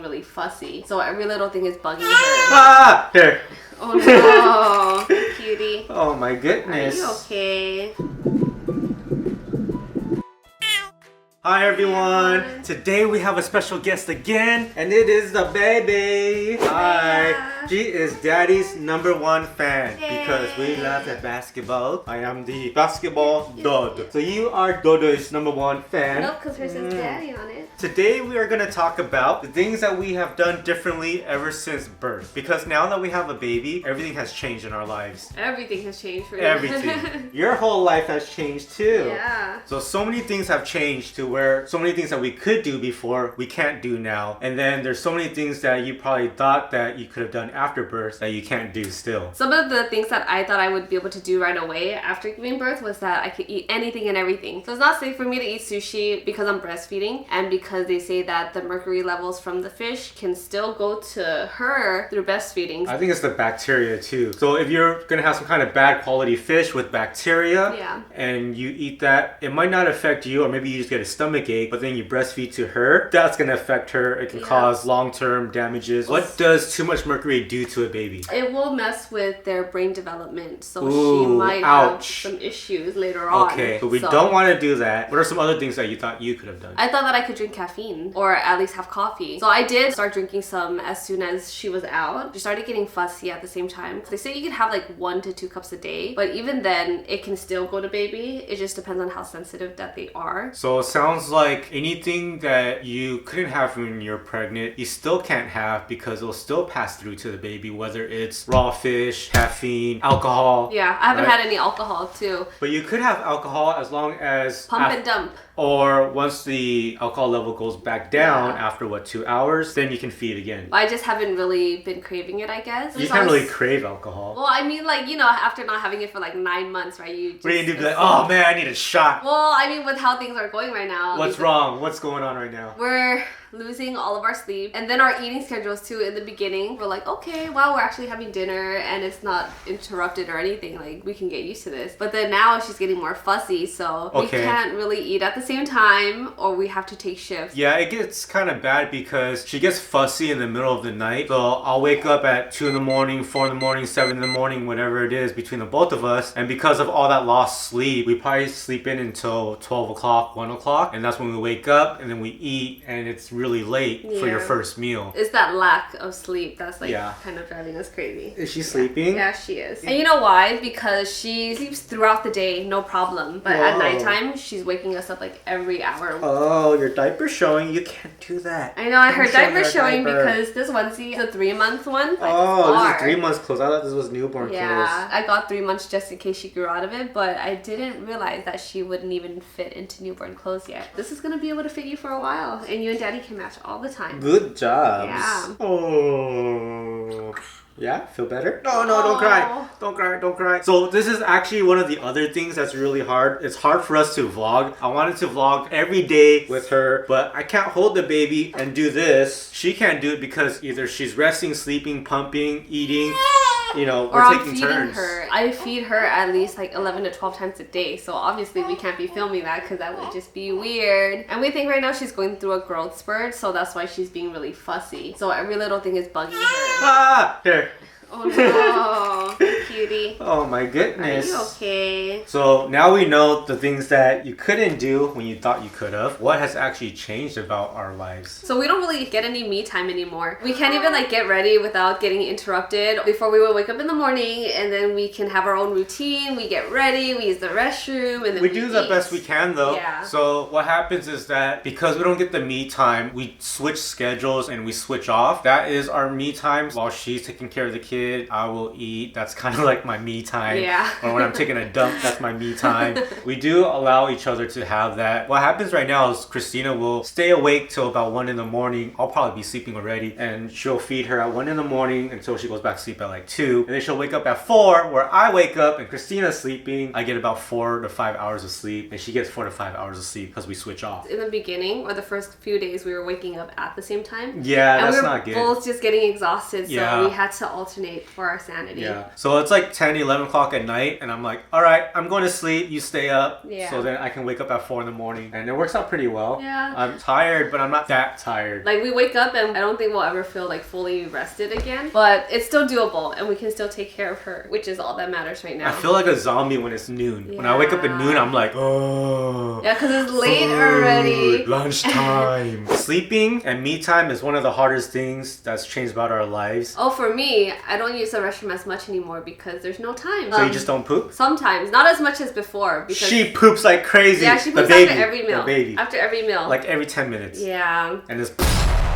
really fussy. So every little thing is bugging her. Ah! Here. Oh no, cutie. Oh my goodness. Are you okay? Hi everyone. Today we have a special guest again, and it is the baby. Hi. Yeah. She is Daddy's #1 fan Yay. because we love the basketball. I am the basketball dog. So you are Dodo's #1 fan. Nope, because hers says Daddy on it. Today we are going to talk about the things that we have done differently ever since birth. Because now that we have a baby, everything has changed in our lives. Everything has changed for you. Everything. Your whole life has changed too. Yeah. So many things have changed to where so many things that we could do before we can't do now. And then there's so many things that you probably thought that you could have done after birth that you can't do still. Some of the things that I thought I would be able to do right away after giving birth was that I could eat anything and everything. So it's not safe for me to eat sushi because I'm breastfeeding and because they say that the mercury levels from the fish can still go to her through breastfeeding. I think it's the bacteria too. So if you're gonna have some kind of bad quality fish with bacteria and you eat that, it might not affect you, or maybe you just get a stomach ache, but then you breastfeed to her, that's gonna affect her. It can cause long-term damages. What does too much mercury do to a baby? It will mess with their brain development, so Ooh, she might ouch. have some issues later on. Okay, but we don't want to do that. What are some other things that you thought you could have done? I thought that I could drink caffeine or at least have coffee. So I did start drinking some as soon as she was out. She started getting fussy at the same time. They say you can have like 1 to 2 cups a day, but even then it can still go to baby. It just depends on how sensitive that they are. So it sounds like anything that you couldn't have when you're pregnant, you still can't have because it'll still pass through to the baby, whether it's raw fish, caffeine, alcohol. Yeah, I haven't had any alcohol too. But you could have alcohol as long as... Pump and dump. Or once the alcohol level goes back down after 2 hours, then you can feed again. I just haven't really been craving it, I guess. You can't really crave alcohol. Well, I mean, like, you know, after not having it for like 9 months, right? You just, what do you do? Be like, oh man, I need a shot. Well, I mean, with how things are going right now. What's wrong? What's going on right now? We're losing all of our sleep and then our eating schedules too. In the beginning we're like, okay, wow, we're actually having dinner and it's not interrupted or anything, like we can get used to this. But then now she's getting more fussy, so we can't really eat at the same time, or we have to take shifts. Yeah, it gets kind of bad because she gets fussy in the middle of the night. So I'll wake up at 2 in the morning, 4 in the morning, 7 in the morning, whatever it is between the both of us, and because of all that lost sleep, we probably sleep in until 12 o'clock, 1 o'clock, and that's when we wake up and then we eat, and it's really late for your first meal. It's that lack of sleep that's like kind of driving us crazy. Is she sleeping? Yeah, she is. And you know why? Because she sleeps throughout the day, no problem. But at nighttime, she's waking us up like every hour. Oh, your diaper's showing. You can't do that. I know, her diaper's showing because this onesie is a 3-month one. Oh, this is 3 months clothes. I thought this was newborn clothes. Yeah, I got 3 months just in case she grew out of it, but I didn't realize that she wouldn't even fit into newborn clothes yet. This is gonna be able to fit you for a while, and you and Daddy can match all the time. Good job. Yeah. Oh. Yeah, feel better? No, don't cry. Don't cry, don't cry. So this is actually one of the other things that's really hard. It's hard for us to vlog. I wanted to vlog every day with her, but I can't hold the baby and do this. She can't do it because either she's resting, sleeping, pumping, eating. You know, we're taking turns. Her. I feed her at least like 11 to 12 times a day. So obviously we can't be filming that because that would just be weird. And we think right now she's going through a growth spurt, so that's why she's being really fussy. So every little thing is bugging her. Ah! Here. Oh no, cutie. Oh my goodness. Are you okay? So now we know the things that you couldn't do when you thought you could have. What has actually changed about our lives? So we don't really get any me time anymore. We can't even like get ready without getting interrupted. Before we would wake up in the morning and then we can have our own routine. We get ready, we use the restroom, and then we do the best we can though. Yeah. So what happens is that because we don't get the me time, we switch schedules and we switch off. That is our me time. While she's taking care of the kids, I will eat. That's kind of like my me time. Yeah. Or when I'm taking a dump, that's my me time. We do allow each other to have that. What happens right now is Christina will stay awake till about 1 in the morning. I'll probably be sleeping already, and she'll feed her at 1 in the morning until she goes back to sleep at like 2, and then she'll wake up at 4, where I wake up and Christina's sleeping. I get about 4 to 5 hours of sleep, and she gets 4 to 5 hours of sleep because we switch off. In the beginning, or the first few days, we were waking up at the same time. Yeah, and that's we were not good. both just getting exhausted, so we had to alternate for our sanity. Yeah. So it's like 10, 11 o'clock at night and I'm like, all right, I'm going to sleep, you stay up. Yeah. So then I can wake up at 4 in the morning. And it works out pretty well. Yeah. I'm tired, but I'm not that tired. Like we wake up and I don't think we'll ever feel like fully rested again. But it's still doable and we can still take care of her, which is all that matters right now. I feel like a zombie when it's noon. When I wake up at noon, I'm like, oh. Yeah, because it's late already. Lunchtime. Sleeping and me time is one of the hardest things that's changed about our lives. Oh, for me, I don't use the restroom as much anymore because there's no time. So you just don't poop? Sometimes. Not as much as before. Because she poops like crazy. Yeah, she poops after every meal. The baby. After every meal. Like every 10 minutes. Yeah. And it's...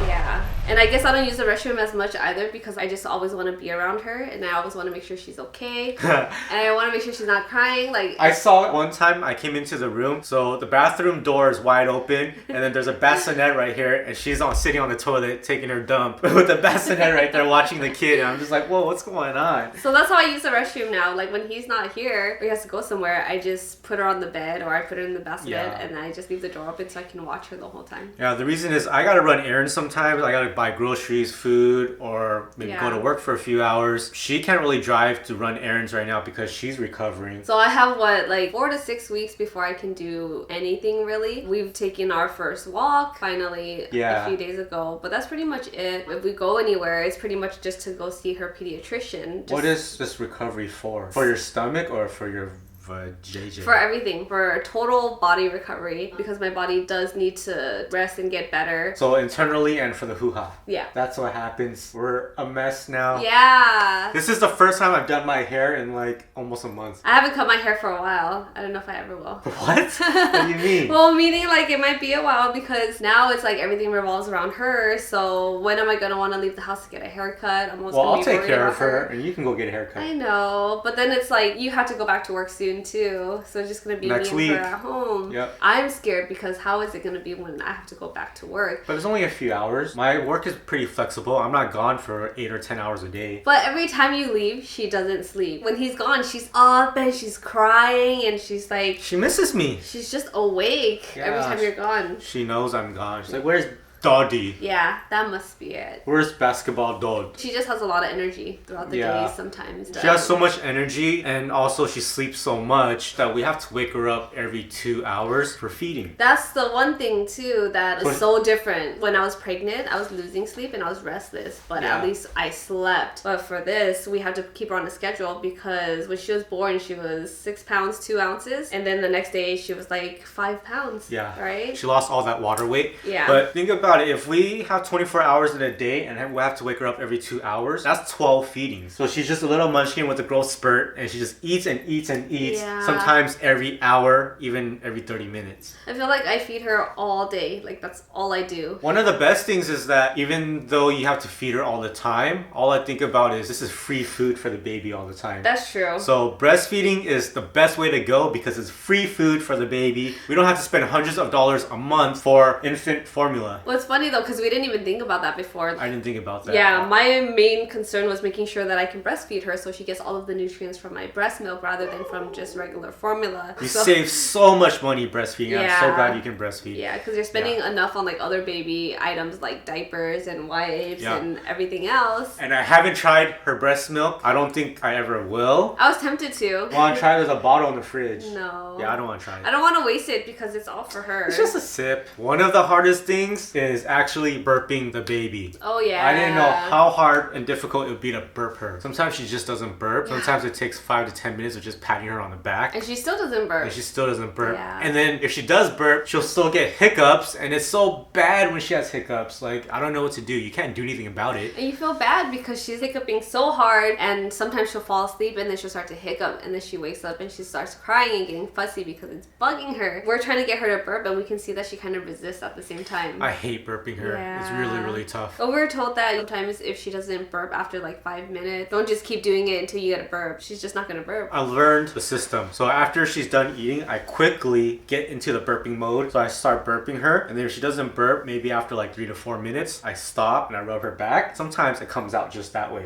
Yeah. And I guess I don't use the restroom as much either because I just always want to be around her and I always want to make sure she's okay. And I want to make sure she's not crying. Like I saw it one time I came into the room, so the bathroom door is wide open and then there's a bassinet right here and she's sitting on the toilet taking her dump with the bassinet right there watching the kid and I'm just like, whoa, what's going on? So that's how I use the restroom now. Like when he's not here or he has to go somewhere, I just put her on the bed or I put her in the bassinet and I just leave the door open so I can watch her the whole time. Yeah, the reason is I gotta run errands sometimes. I gotta buy groceries, food, or maybe go to work for a few hours. She can't really drive to run errands right now because she's recovering. So I have like 4 to 6 weeks before I can do anything really. We've taken our first walk finally a few days ago, but that's pretty much it. If we go anywhere, it's pretty much just to go see her pediatrician. What is this recovery for? For your stomach or for your JJ? For everything, for total body recovery because my body does need to rest and get better. So internally and for the hoo-ha. Yeah. That's what happens. We're a mess now. Yeah. This is the first time I've done my hair in like almost a month. I haven't cut my hair for a while. I don't know if I ever will. What? What do you mean? Well, meaning like it might be a while because now it's like everything revolves around her. So when am I going to want to leave the house to get a haircut? I'll take care of her and you can go get a haircut. I know. But then it's like you have to go back to work soon too, so it's just gonna be next me week. and her at home. Yep. I'm scared because how is it gonna be when I have to go back to work? But it's only a few hours. My work is pretty flexible. I'm not gone for 8 or 10 hours a day. But every time you leave, she doesn't sleep. When he's gone, she's up and she's crying and she's like... She misses me. She's just awake every time you're gone. She knows I'm gone. She's like, where's Doddy? Yeah, that must be it. Where's basketball dog? She just has a lot of energy throughout the day sometimes. She has so much energy and also she sleeps so much that we have to wake her up every 2 hours for feeding. That's the one thing too that is so different. When I was pregnant, I was losing sleep and I was restless, but at least I slept. But for this, we had to keep her on a schedule because when she was born, she was 6 pounds, 2 ounces. And then the next day she was like 5 pounds. Yeah. Right? She lost all that water weight. Yeah. But think about it, if we have 24 hours in a day and we have to wake her up every 2 hours, that's 12 feedings. So she's just a little munchkin with a growth spurt and she just eats and eats and eats, sometimes every hour, even every 30 minutes. I feel like I feed her all day. Like that's all I do. One of the best things is that even though you have to feed her all the time, all I think about is this is free food for the baby all the time. That's true. So breastfeeding is the best way to go because it's free food for the baby. We don't have to spend hundreds of dollars a month for infant formula. Well, it's funny though because we didn't even think about that before. I didn't think about that. Yeah, my main concern was making sure that I can breastfeed her so she gets all of the nutrients from my breast milk rather than from just regular formula. You save so much money breastfeeding. Yeah. I'm so glad you can breastfeed. Yeah, because you're spending enough on like other baby items like diapers and wipes and everything else. And I haven't tried her breast milk. I don't think I ever will. I was tempted to. Want to try? There's a bottle in the fridge. No. Yeah, I don't want to try it. I don't want to waste it because it's all for her. It's just a sip. One of the hardest things is actually burping the baby. Oh yeah. I didn't know how hard and difficult it would be to burp her. Sometimes she just doesn't burp. Sometimes it takes 5 to 10 minutes of just patting her on the back. And she still doesn't burp. And she still doesn't burp. Yeah. And then if she does burp, she'll still get hiccups. And it's so bad when she has hiccups. Like, I don't know what to do. You can't do anything about it. And you feel bad because she's hiccuping so hard and sometimes she'll fall asleep and then she'll start to hiccup and then she wakes up and she starts crying and getting fussy because it's bugging her. We're trying to get her to burp and we can see that she kind of resists at the same time. I hate burping her. Yeah. It's really, really tough. But we were told that sometimes if she doesn't burp after like 5 minutes, don't just keep doing it until you get a burp. She's just not gonna burp. I learned the system. So after she's done eating, I quickly get into the burping mode. So I start burping her. And then if she doesn't burp, maybe after like 3 to 4 minutes, I stop and I rub her back. Sometimes it comes out just that way.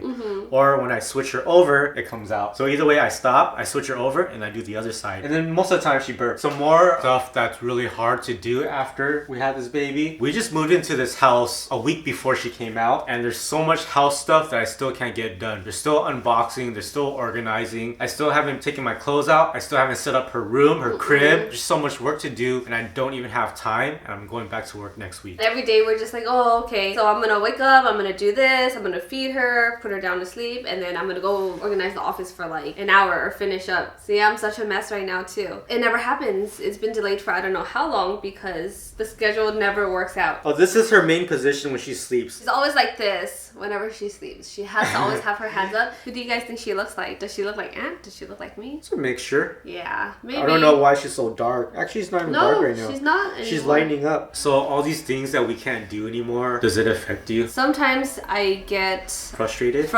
Or when I switch her over, it comes out. So either way, I stop, I switch her over, and I do the other side. And then most of the time she burps. Some more stuff that's really hard to do after we have this baby. We just moved into this house a week before she came out, and there's so much house stuff that I still can't get done. There's still unboxing, there's still organizing. I still haven't taken my clothes out. I still haven't set up her room, her crib. There's so much work to do, and I don't even have time, and I'm going back to work next week. Every day we're just like, oh, okay, so I'm gonna wake up, I'm gonna do this, I'm gonna feed her, put her down to sleep, and then I'm gonna go organize the office for like an hour or finish up. See, I'm such a mess right now too. It never happens. It's been delayed for I don't know how long because the schedule never works out. Oh, this is her main position when she sleeps. She's always like this whenever she sleeps. She has to always have her hands up. Who do you guys think she looks like? Does she look like Aunt? Does she look like me? It's a mixture. Yeah, maybe. I don't know why she's so dark. Actually, she's not even dark right now. No, she's not anymore. She's lightening up. So all these things that we can't do anymore, does it affect you? Sometimes I get frustrated.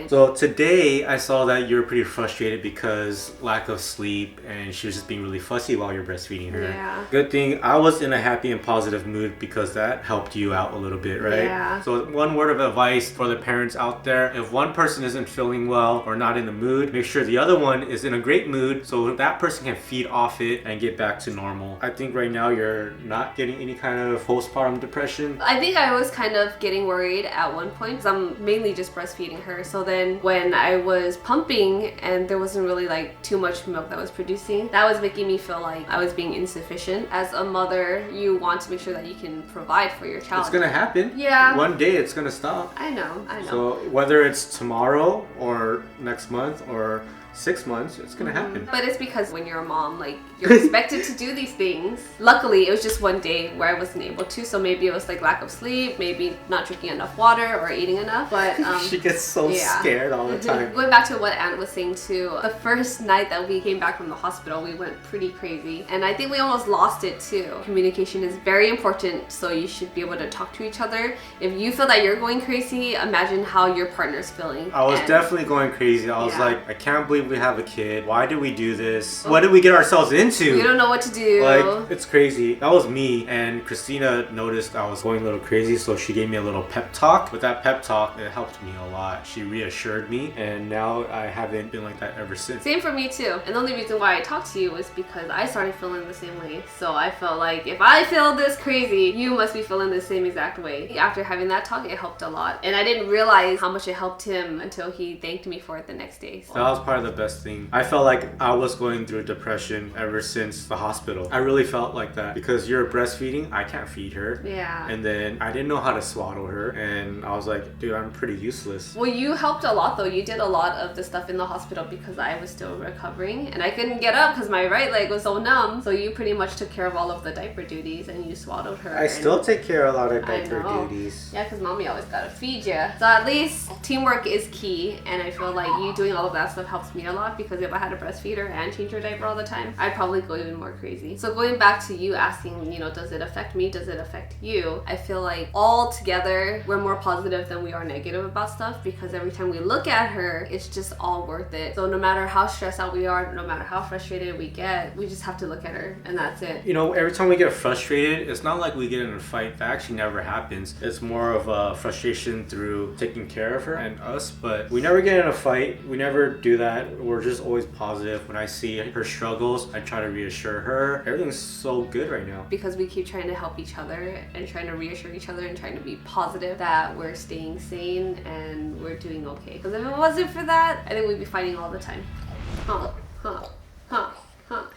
So today I saw that you were pretty frustrated because lack of sleep, and she was just being really fussy while you're breastfeeding her. Yeah. Good thing I was in a happy and positive mood because that helped you out a little bit, right? Yeah. So one word of advice for the parents out there: if one person isn't feeling well or not in the mood, make sure the other one is in a great mood so that person can feed off it and get back to normal. I think right now you're not getting any kind of postpartum depression. I think I was kind of getting worried at one point because I'm mainly just breastfeeding her. So then when I was pumping and there wasn't really like too much milk that was producing, that was making me feel like I was being insufficient. As a mother, you want to make sure that you can provide for your child. It's gonna happen. Yeah. One day it's gonna stop. I know. So whether it's tomorrow or next month or 6 months, it's gonna happen. But it's because when you're a mom, like, you're expected to do these things. Luckily, it was just one day where I wasn't able to, so maybe it was like lack of sleep, maybe not drinking enough water or eating enough, but she gets so scared all the time. Going back to what Aunt was saying too, the first night that we came back from the hospital, we went pretty crazy, and I think we almost lost it too. Communication is very important, so you should be able to talk to each other. If you feel that you're going crazy, imagine how your partner's feeling. I was definitely going crazy. I was like, I can't believe we have a kid. Why did we do this? What did we get ourselves into? We don't know what to do. Like, it's crazy. That was me, and Christina noticed I was going a little crazy, so she gave me a little pep talk. With that pep talk, it helped me a lot. She reassured me, and now I haven't been like that ever since. Same for me too. And the only reason why I talked to you was because I started feeling the same way. So I felt like if I feel this crazy, you must be feeling the same exact way. After having that talk, it helped a lot. And I didn't realize how much it helped him until he thanked me for it the next day. So. That was probably the best thing. I felt like I was going through depression ever since the hospital. I really felt like that because you're breastfeeding, I can't feed her. Yeah. And then I didn't know how to swaddle her, and I was like, dude, I'm pretty useless. Well, you helped a lot though. You did a lot of the stuff in the hospital because I was still recovering and I couldn't get up because my right leg was so numb. So you pretty much took care of all of the diaper duties and you swaddled her. I still take care of a lot of diaper duties. Yeah, because mommy always gotta feed you. So at least teamwork is key, and I feel like you doing all of that stuff helps me a lot because if I had to breastfeed her and change her diaper all the time, I'd probably go even more crazy. So going back to you asking, you know, does it affect me? Does it affect you? I feel like all together we're more positive than we are negative about stuff because every time we look at her, it's just all worth it. So no matter how stressed out we are, no matter how frustrated we get, we just have to look at her and that's it. You know, every time we get frustrated, it's not like we get in a fight. That actually never happens. It's more of a frustration through taking care of her and us, but we never get in a fight. We never do that. We're just always positive. When I see her struggles, I try to reassure her. Everything's so good right now. Because we keep trying to help each other and trying to reassure each other and trying to be positive that we're staying sane and we're doing okay. Because if it wasn't for that, I think we'd be fighting all the time.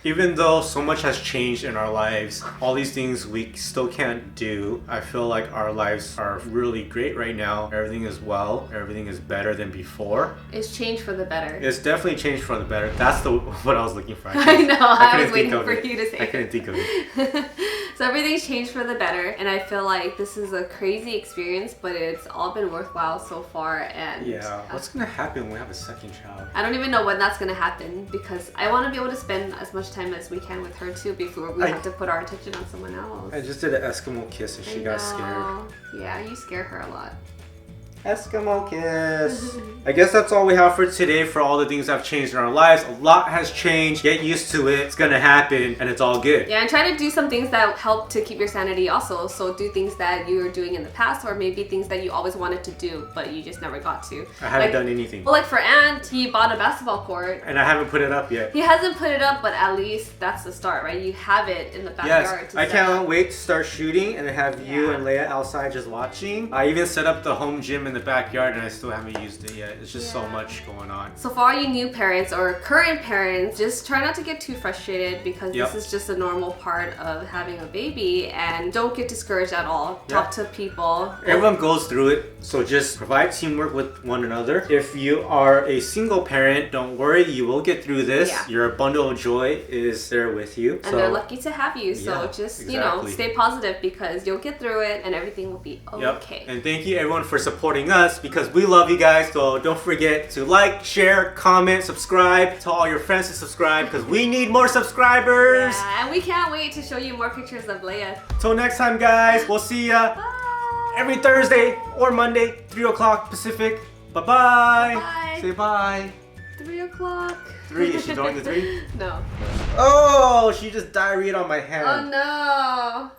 Even though so much has changed in our lives, all these things we still can't do. I feel like our lives are really great right now. Everything is well. Everything is better than before. It's changed for the better. It's definitely changed for the better. That's what I was looking for. I know. I was waiting for you to say. I couldn't think of it. So everything's changed for the better, and I feel like this is a crazy experience, but it's all been worthwhile so far. And yeah, what's gonna happen when we have a second child? I don't even know when that's gonna happen because I want to be able to spend as much time as we can with her too before we have to put our attention on someone else. I just did an Eskimo kiss and she got scared. Yeah, you scare her a lot. Eskimo kiss. I guess that's all we have for today for all the things that have changed in our lives. A lot has changed. Get used to it. It's gonna happen and it's all good. Yeah, and try to do some things that help to keep your sanity also. So do things that you were doing in the past, or maybe things that you always wanted to do but you just never got to. I haven't done anything. Well, like for Ant, he bought a basketball court. And I haven't put it up yet. He hasn't put it up, but at least that's the start, right? You have it in the backyard. Yes, I can't wait to start shooting and have you and Leia outside just watching. I even set up the home gym in the backyard and I still haven't used it yet. It's just so much going on. So for all you new parents or current parents, just try not to get too frustrated because this is just a normal part of having a baby, and don't get discouraged at all. Talk to people. Everyone goes through it, so just provide teamwork with one another. If you are a single parent, don't worry, you will get through this. Your bundle of joy is there with you. And they're lucky to have you, so just, you know, stay positive because you'll get through it and everything will be okay. And thank you everyone for supporting us because we love you guys. So don't forget to like, share, comment, subscribe. Tell all your friends to subscribe because we need more subscribers. Yeah, and we can't wait to show you more pictures of Leia. Till next time, guys. We'll see ya every Thursday or Monday, 3 o'clock Pacific. Bye-bye. Bye. Say bye. 3 o'clock. 3? Is she doing the 3? No. Oh, she just diarrheaed on my hand. Oh no.